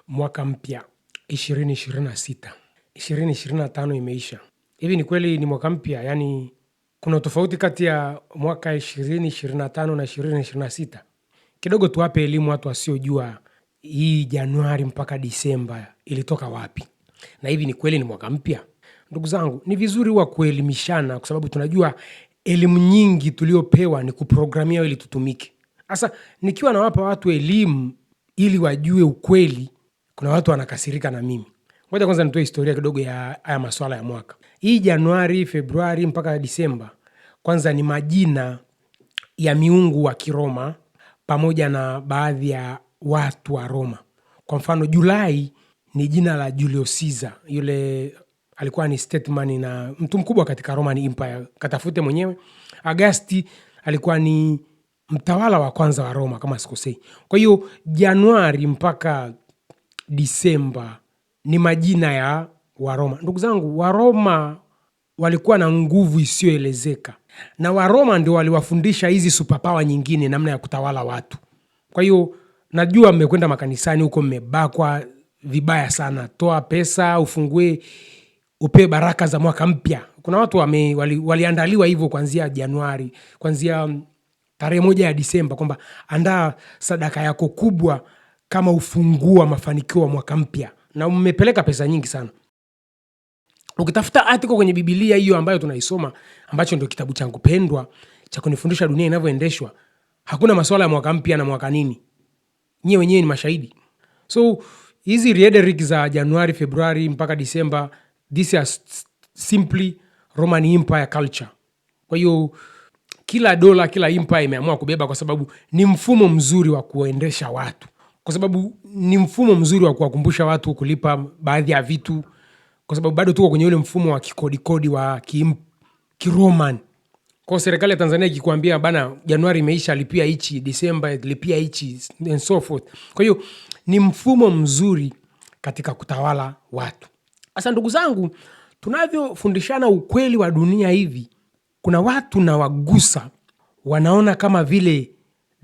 Mwaka mpya 2026. 2025 imeisha. Hivi ni kweli ni mwaka mpya? Yaani kuna tofauti kati ya mwaka 2025 na 2026? Kidogo tuwape elimu watu wasiojua hii Januari mpaka Disemba ilitoka wapi. Na hivi ni kweli ni mwaka mpya? Ndugu zangu, ni vizuri huwa kuelimishana kwa sababu tunajua elimu nyingi tuliopewa ni kuprogramia ili tutumike. Sasa nikiwa nawapa watu elimu ili wajue ukweli, kuna watu wanakasirika na mimi. Ngoja kwanza nitoe historia kidogo ya haya masuala ya mwaka. Hii Januari, Februari mpaka Disemba kwanza ni majina ya miungu wa Kiroma pamoja na baadhi ya watu wa Roma. Kwa mfano Julai ni jina la Julius Caesar. Yule alikuwa ni statesman na mtu mkubwa katika Roman Empire. Katafute mwenyewe. Agasti alikuwa ni mtawala wa kwanza wa Roma kama sikosei. Kwa hiyo Januari mpaka Disemba ni majina ya Waroma. Ndugu zangu, Waroma walikuwa na nguvu isiyoelezeka, na Waroma ndio waliwafundisha hizi superpower nyingine namna ya kutawala watu. Kwa hiyo najua mmekwenda makanisani huko, mmebakwa vibaya sana. Toa pesa ufungue upe baraka za mwaka mpya. Kuna watu waliandaliwa hivyo kuanzia Januari, kuanzia tarehe 1 ya Disemba, kwamba andaa sadaka yako kubwa kama ufungua mafanikio wa mwaka mpya, na mmepeleka pesa nyingi sana. Ukitafuta article kwenye Biblia hiyo ambayo tunaisoma, ambacho ndio kitabu changu pendwa cha kunifundisha dunia inavyoendeshwa, hakuna masuala ya mwaka mpya na mwaka nini. Nyie wenyewe ni mashahidi. So hizi rhetoric za Januari, Februari mpaka Disemba, this is simply Roman Empire culture. Kwa hiyo kila dola, kila empire imeamua kubeba, kwa sababu ni mfumo mzuri wa kuendesha watu, kwa sababu ni mfumo mzuri wa kuwakumbusha watu kulipa baadhi ya vitu, kwa sababu bado tuko kwenye ule mfumo wa kikodi wa Kiroman. Kwa serikali ya Tanzania ikikwambia bana Januari imeisha, lipia hichi, Disemba lipia hichi and so forth. Kwa hiyo ni mfumo mzuri katika kutawala watu. Sasa ndugu zangu, tunavyofundishana ukweli wa dunia hivi, kuna watu na wagusa wanaona kama vile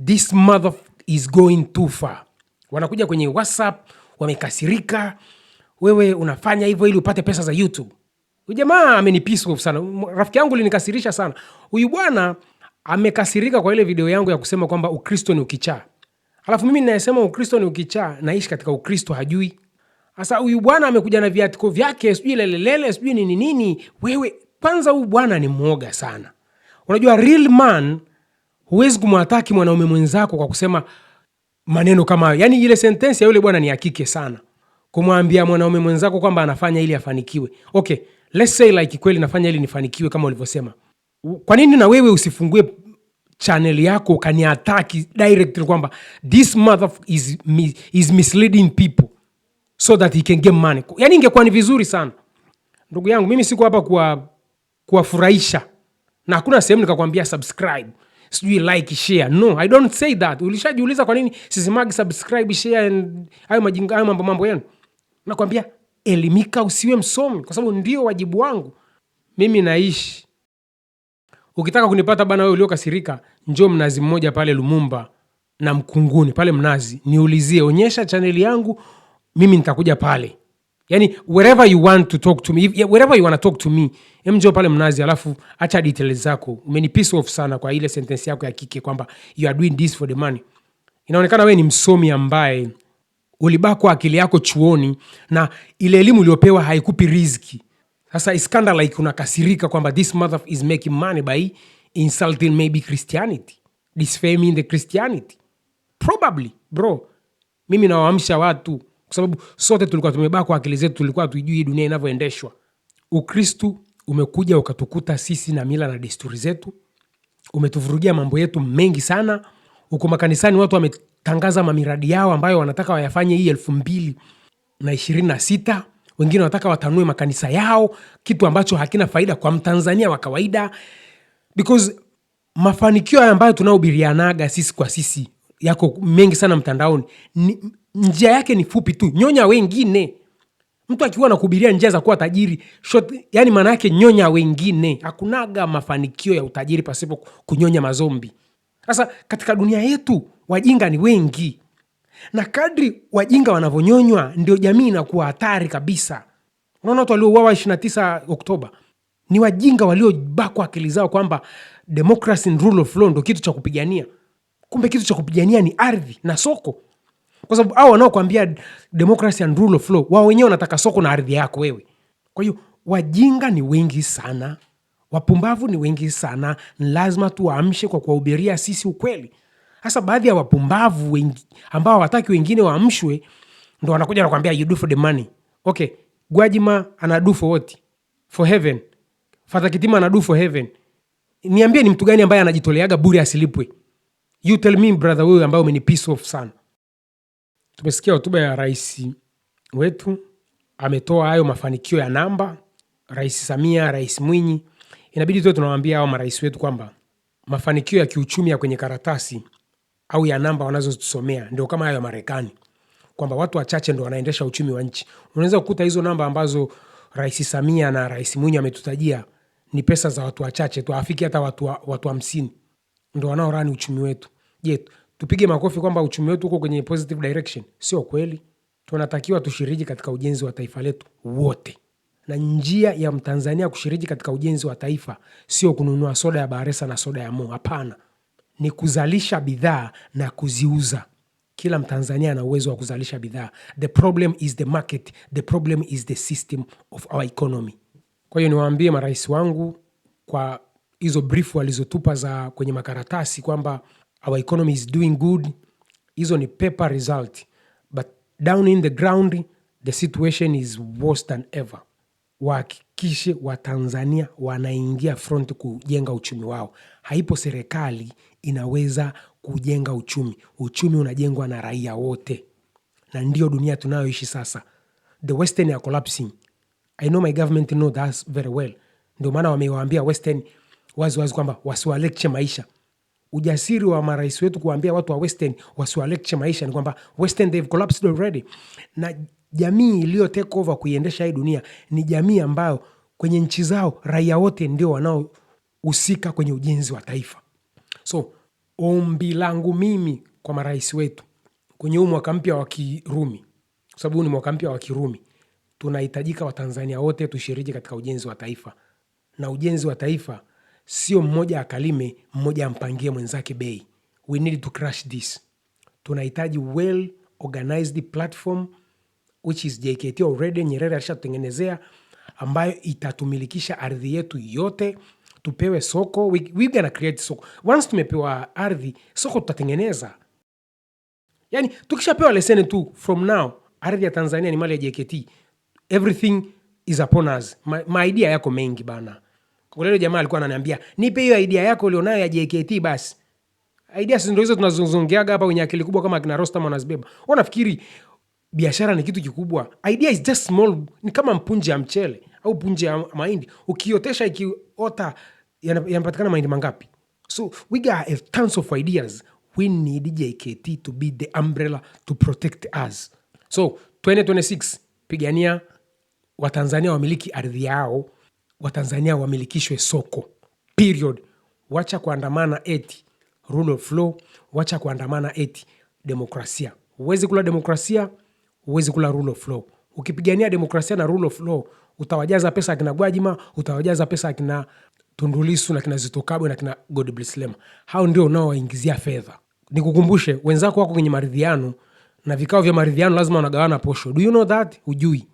this mother is going too far. Wanakuja kwenye WhatsApp wamekasirika, wewe unafanya hivyo ili upate pesa za YouTube. Huyu jamaa amenipiss sana. Rafiki yangu alinikasirisha sana. Huyu bwana amekasirika kwa ile video yangu ya kusema kwamba Ukristo ni ukichaa. Alafu mimi ninasema Ukristo ni ukichaa, naishi katika Ukristo hajui. Sasa huyu bwana amekuja na viatiko vyake, sijui lelelele, sijui nini nini. Wewe kwanza huyu bwana ni mwoga sana. Unajua real man huwezi kumwataki mwanaume mwenzako kwa kusema maneno kama, yani ile sentence ya yule bwana ni ya kike sana. Kumwambia mwanaume mwenzako kwamba anafanya ili afanikiwe. Okay, let's say like kweli nafanya ili nifanikiwe kama ulivyosema. Kwa nini na wewe usifungue channel yako ukaniataki directly kwamba this mother is misleading people so that he can get money? Yani ingekuwa ni vizuri sana. Ndugu yangu, mimi siko hapa kuwafurahisha. Na hakuna sehemu nikakwambia subscribe, sijui like, share. No, I don't say that. Ulishajiuliza kwa nini sisimagi subscribe, share and hayo majinga, hayo mambo yenu? Nakwambia elimika, usiwe msomi, kwa sababu ndio wajibu wangu. Mimi naishi. Ukitaka kunipata bana, wewe uliokasirika, njoo Mnazi Mmoja pale Lumumba na Mkunguni pale Mnazi, niulizie, onyesha channel yangu, mimi nitakuja pale. Yani wherever you want to talk to me, wherever you want to talk to me, njoo pale Mnazi, alafu acha details zako. Umenipiss off sana kwa ile sentence yako ya kike kwamba you are doing this for the money. Inaonekana wewe ni msomi ambaye ulibakwa akili yako chuoni na ile elimu uliopewa haikupi riziki. Sasa iskanda like unakasirika kwamba this mother is making money by insulting maybe Christianity, disfaming the Christianity. Probably, bro. Mimi nawaamsha watu kwa sababu sote tulikuwa tumebakwa akili zetu, tulikuwa tujui dunia inavyoendeshwa. Ukristo umekuja ukatukuta sisi na mila na desturi zetu. Umetuvurugia mambo yetu mengi sana. Uko makanisani watu wametangaza mamiradi yao ambayo wanataka wayafanye hii 2026. Wengine wanataka watanue makanisa yao, kitu ambacho hakina faida kwa Mtanzania wa kawaida. Because mafanikio ambayo tunahubirianaga sisi kwa sisi yako mengi sana mtandaoni. Njia yake ni fupi tu, nyonya wengine. Mtu akiwa anakuhubiria njia za kuwa tajiri, yani maana yake nyonya wengine. Hakunaga mafanikio ya utajiri pasipo kunyonya mazombi. Sasa katika dunia yetu wajinga ni wengi. Na kadri wajinga wanavyonyonywa ndio jamii inakuwa hatari kabisa. Unaona watu waliouawa 29 Oktoba ni wajinga waliobakwa akili zao kwamba democracy and rule of law ndio kitu cha kupigania. Kumbe kitu cha kupigania ni ardhi na soko. Kwa sababu hao wanaokuambia democracy and rule of law, wao wenyewe wanataka soko na ardhi yako wewe. Kwa hiyo wajinga ni wengi sana, wapumbavu ni wengi sana, lazima tuwaamshe kwa kuwahubiria sisi ukweli. Hasa baadhi ya wapumbavu wengi ambao hawataki wengine waamshwe ndo wanakuja na kuambia you do for the money. Okay, Gwajima ana do for what? For heaven. Father Kitima ana do for heaven. Niambie ni mtu gani ambaye anajitoleaga bure asilipwe? You tell me brother, wewe ambaye umeni piece off sana. Tumesikia hotuba ya rais wetu, ametoa hayo mafanikio ya namba, Rais Samia, Rais Mwinyi. Inabidi tuwe tunawaambia hao marais wetu kwamba mafanikio ya kiuchumi ya kwenye karatasi au ya namba wanazotusomea ndio kama hayo ya Marekani, kwamba watu wachache ndio wanaendesha uchumi wa nchi. Unaweza kukuta hizo namba ambazo Rais Samia na Rais Mwinyi ametutajia ni pesa za watu wachache tu, hafiki hata watu 50 ndio wanaorani uchumi wetu. Je, tupige makofi kwamba uchumi wetu uko kwenye positive direction? Sio kweli. Tunatakiwa tushiriki katika ujenzi wa taifa letu wote. Na njia ya Mtanzania kushiriki katika ujenzi wa taifa sio kununua soda ya Bahresa na soda ya Mo. Hapana. Ni kuzalisha bidhaa na kuziuza. Kila Mtanzania ana uwezo wa kuzalisha bidhaa. The problem is the market. The problem is the system of our economy. Kwa hiyo niwaambie marais wangu kwa hizo brief walizotupa za kwenye makaratasi kwamba our economy is doing good. Hizo ni paper result. But down in the ground, the situation is worse than ever. Wahakikishe Watanzania wanaingia front kujenga uchumi wao. Haipo serikali inaweza kujenga uchumi. Uchumi unajengwa na raia wote. Na ndio dunia tunayoishi sasa. The Western are collapsing. I know my government know that very well. Ndio maana wamewaambia Western wazi kwamba wasiwalecture maisha. Ujasiri wa marais wetu kuambia watu wa Western wasiwalecture maisha ni kwamba Western they've collapsed already. Na jamii iliyo take over kuiendesha hii dunia ni jamii ambayo kwenye nchi zao raia wote ndio wanaohusika kwenye ujenzi wa taifa. So ombi langu mimi kwa marais wetu kwenye huu mwaka mpya wa Kirumi, kwa sababu huu ni mwaka mpya wa Kirumi, tunahitajika Watanzania wote tushiriki katika ujenzi wa taifa. Na ujenzi wa taifa sio mmoja akalime, mmoja ampangie mwenzake bei. We need to crush this. Tunahitaji well organized platform which is JKT already. Nyerere alishatengenezea, ambayo itatumilikisha ardhi yetu yote. Tupewe soko, we gonna create soko. Once tumepewa ardhi, soko tutatengeneza. Yani tukishapewa leseni tu from now, ardhi ya Tanzania ni mali ya JKT, everything is upon us. My idea yako mengi bana. Kwa leo jamaa alikuwa ananiambia, nipe hiyo idea yako ulionayo ya JKT basi. Idea ndio hizo tunazozongeaga hapa wenye akili kubwa kama kina Rostam wanazibeba. Unafikiri biashara ni kitu kikubwa? Idea is just small, ni kama mpunje ya mchele au punje ya mahindi. Ukiotesha ikiota yanapatikana mahindi mangapi? So we got tons of ideas. We need JKT to be the umbrella to protect us. So 2026 pigania Watanzania wamiliki ardhi yao, Watanzania wamilikishwe soko. Period. Wacha kuandamana eti rule of law, wacha kuandamana eti demokrasia. Huwezi kula demokrasia, huwezi kula rule of law. Ukipigania demokrasia na rule of law, utawajaza pesa akina Gwajima, utawajaza pesa akina Tundu Lissu na kina Zitto Kabwe na kina Godbless Lema. Hao ndio unaowaingizia fedha. Nikukumbushe, wenzako wako kwenye maridhiano, na vikao vya maridhiano lazima wanagawana posho. Do you know that? Hujui.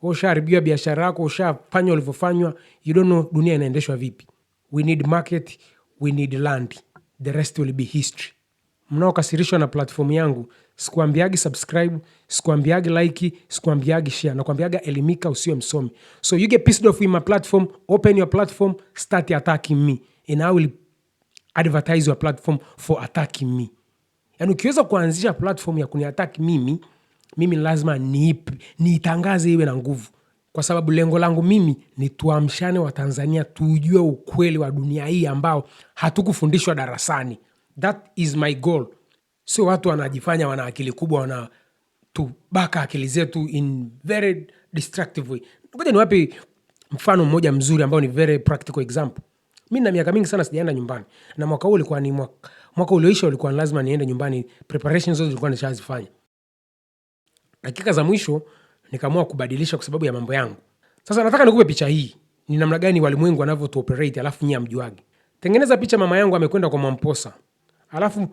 Ushaharibia biashara yako, ushafanywa ulivyofanywa, you don't know dunia inaendeshwa vipi. We need market, we need land. The rest will be history. Mnaokasirishwa na platform yangu, sikuambiagi subscribe, sikuambiagi like, sikuambiagi share, nakuambiaga elimika usiwe msomi. So you get pissed off with my platform, open your platform, start attacking me, and I will advertise your platform for attacking me. Yani ukiweza kuanzisha platform ya kuniattack mimi lazima niitangaze iwe na nguvu. Kwa sababu lengo langu mimi ni tuamshane Watanzania, tujue ukweli wa dunia hii ambao hatukufundishwa darasani. That is my goal. Sio watu wanajifanya wana akili kubwa, wanatubaka akili zetu in very destructive way. Ngoja niwape mfano mmoja mzuri ambao ni very practical example. Mimi na miaka mingi sana sijaenda nyumbani. Na mwaka huu ulikuwa ni mwaka ulioisha, ulikuwa lazima niende nyumbani. Preparations zote zilikuwa nishazifanya. dakika za mwisho nikaamua kubadilisha kwa sababu ya mambo yangu. Sasa nataka nikupe picha hii ni namna gani walimwengu wanavyotuoperate, alafu nyinyi amjuage. Tengeneza picha, mama yangu amekwenda kwa Mwamposa, alafu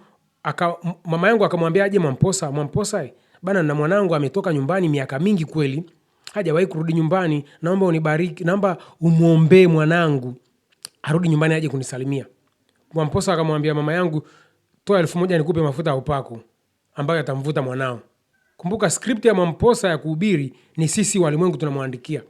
mama yangu akamwambia aje Mwamposa bana, na mwanangu ametoka nyumbani miaka mingi kweli, hajawahi kurudi nyumbani, naomba unibariki, naomba umuombee mwanangu arudi nyumbani aje kunisalimia. Mwamposa akamwambia mama yangu, toa 1000 nikupe mafuta ya upako ambayo yatamvuta mwanao. Kumbuka script ya Mwamposa ya kuhubiri ni sisi walimwengu tunamwandikia.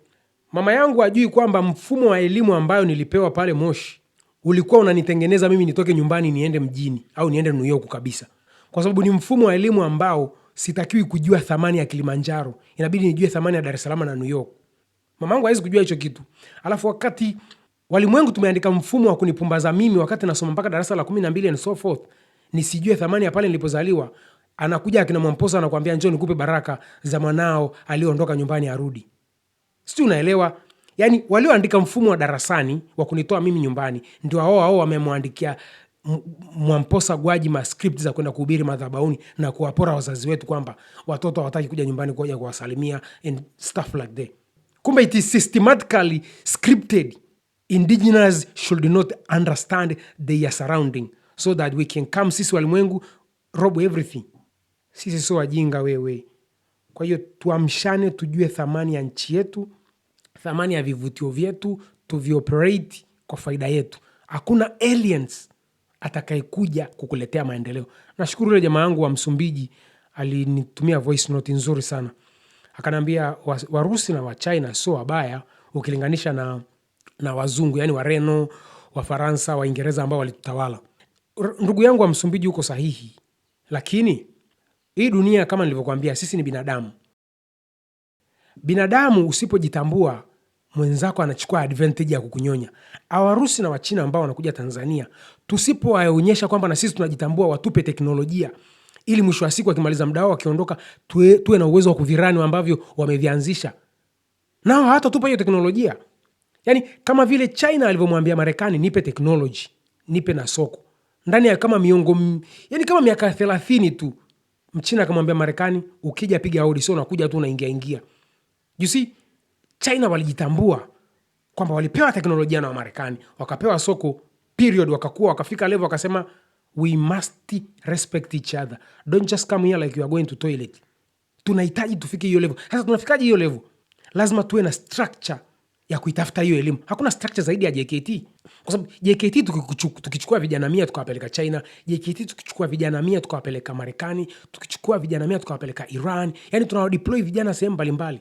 Mama yangu ajui kwamba mfumo wa elimu ambayo nilipewa pale Moshi ulikuwa unanitengeneza mimi nitoke nyumbani niende mjini au niende New York kabisa. Kwa sababu ni mfumo wa elimu ambao sitakiwi kujua thamani ya Kilimanjaro, inabidi nijue thamani ya Dar es Salaam na New York. Mama yangu hawezi kujua hicho kitu. Alafu wakati walimwengu tumeandika mfumo wa kunipumbaza mimi wakati nasoma mpaka darasa la 12 and so forth, nisijue thamani ya pale nilipozaliwa, anakuja akina Mwamposa anakuambia njoo nikupe baraka za mwanao aliondoka nyumbani arudi. Sisi unaelewa? Yani walioandika mfumo wa darasani wa kunitoa mimi nyumbani ndio hao wamemwandikia Mwamposa Gwajima script za kwenda kuhubiri madhabahuni na kuwapora wazazi wetu kwamba watoto hawataki kuja nyumbani kuja kuwasalimia and stuff like that. Kumbe it is systematically scripted. Indigenous should not understand their surrounding so that we can come, sisi walimwengu, rob everything. Sisi sio wajinga wewe. Kwa hiyo tuamshane, tujue thamani ya nchi yetu, thamani ya vivutio vyetu, tuvioperate kwa faida yetu. Hakuna aliens atakayekuja kukuletea maendeleo. Nashukuru yule jamaa yangu wa Msumbiji alinitumia voice note nzuri sana. Akanambia Warusi na Wachina sio wabaya ukilinganisha na wazungu, yani Wareno, Wafaransa, Waingereza ambao walitutawala. Ndugu yangu wa Msumbiji uko sahihi. Lakini hii dunia kama nilivyokuambia, sisi ni binadamu. Binadamu usipojitambua, mwenzako anachukua advantage ya kukunyonya. Warusi na Wachina ambao wanakuja Tanzania, tusipowaonyesha kwamba na sisi tunajitambua, watupe teknolojia ili mwisho wa siku akimaliza muda wao wakiondoka tuwe na uwezo wa kuvirani ambavyo wamevianzisha. Nao hawatatupa hiyo teknolojia. Yani kama vile China alivyomwambia Marekani nipe technology, nipe na soko. Ndani ya kama kama miaka 30 tu, Mchina akamwambia Marekani ukija piga hodi, sio unakuja tu unaingia. You see, China walijitambua kwamba walipewa teknolojia na Marekani, wakapewa soko, period, wakakuwa wakafika level wakasema we must respect each other. Don't just come here like you are going to toilet. Tunahitaji tufike hiyo level. Sasa tunafikaje hiyo level? Lazima tuwe na structure ya kuitafuta hiyo elimu. Hakuna structure zaidi ya JKT. Kwa sababu JKT tukichukua vijana 100 tukawapeleka China, JKT tukichukua vijana 100 tukawapeleka Marekani, tukichukua vijana 100 tukawapeleka Iran. Yani tunawadeploy vijana sehemu mbalimbali.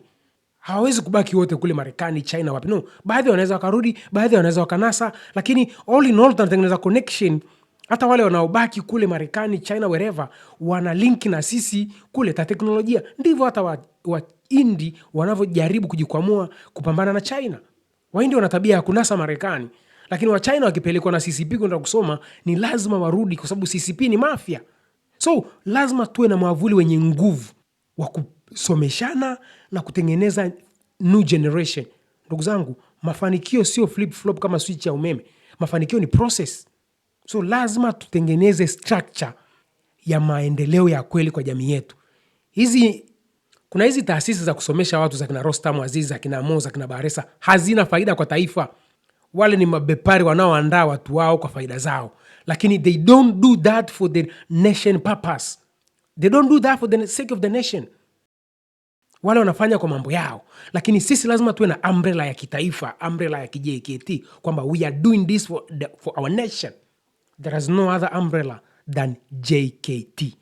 Hawawezi kubaki wote kule Marekani, China, wapi. No, baadhi wanaweza wakarudi, baadhi wanaweza wakanasa, lakini all in all tunatengeneza connection. Hata wale wanaobaki kule Marekani, China, wherever, wana link na sisi kule ta teknolojia. Ndivyo hata wa Indi wanavyojaribu kujikwamua kupambana na China. Waindi wana tabia ya kunasa Marekani, lakini wa China wakipelekwa na CCP kwenda kusoma ni lazima warudi kwa sababu CCP ni mafia. So lazima tuwe na mwavuli wenye nguvu wa kusomeshana na kutengeneza new generation. Ndugu zangu, mafanikio sio flip flop kama switch ya umeme. Mafanikio ni process. So lazima tutengeneze structure ya maendeleo ya kweli kwa jamii yetu. Kuna hizi taasisi za kusomesha watu za kina Rostam Aziz, za kina Mo, za kina Baresa, hazina faida kwa taifa. Wale ni mabepari wanaoandaa watu wao kwa faida zao. Lakini they don't do that for the nation purpose. They don't do that for the sake of the nation. Wale wanafanya kwa mambo yao. Lakini sisi lazima tuwe na umbrella ya kitaifa, umbrella ya JKT, kwamba we are doing this for our nation. There is no other umbrella than JKT.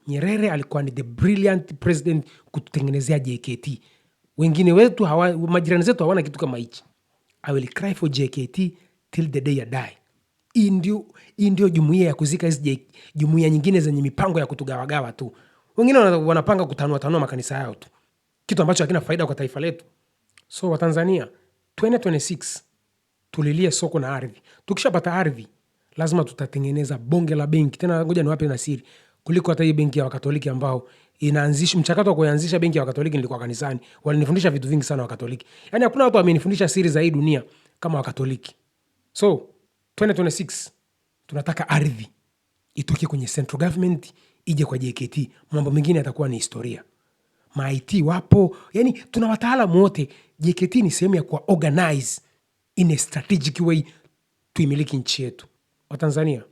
Nyerere alikuwa ni the brilliant president kututengenezea JKT. Wengine wetu majirani zetu hawana kitu kama hichi. I will cry for JKT till the day I die. Hii ndio jumuiya ya kuzika hizi jumuiya nyingine zenye mipango ya kutugawagawa tu. Wengine wanapanga kutanua makanisa yao tu, kitu ambacho hakina faida kwa taifa letu. So Watanzania 2026 tulilie soko na ardhi. Tukishapata ardhi lazima tutatengeneza bonge la benki. Tena ngoja niwape na siri, kuliko hata hii benki ya Wakatoliki ambao inaanzisha mchakato wa kuanzisha benki ya Wakatoliki. Nilikuwa kanisani, walinifundisha vitu vingi sana Wakatoliki. Yani hakuna watu wamenifundisha siri za hii dunia kama Wakatoliki. So 2026 tunataka ardhi itoke kwenye central government ije kwa JKT. Mambo mengine yatakuwa ni historia. ma-IT wapo, yani tuna wataalamu wote. JKT ni sehemu ya kuwa organize in a strategic way tuimiliki nchi yetu. Watanzania,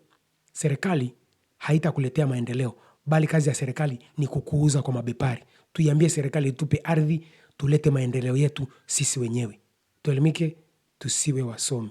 serikali haitakuletea maendeleo, bali kazi ya serikali ni kukuuza kwa mabepari. Tuiambie serikali itupe ardhi, tulete maendeleo yetu sisi wenyewe. Tuelimike, tusiwe wasomi.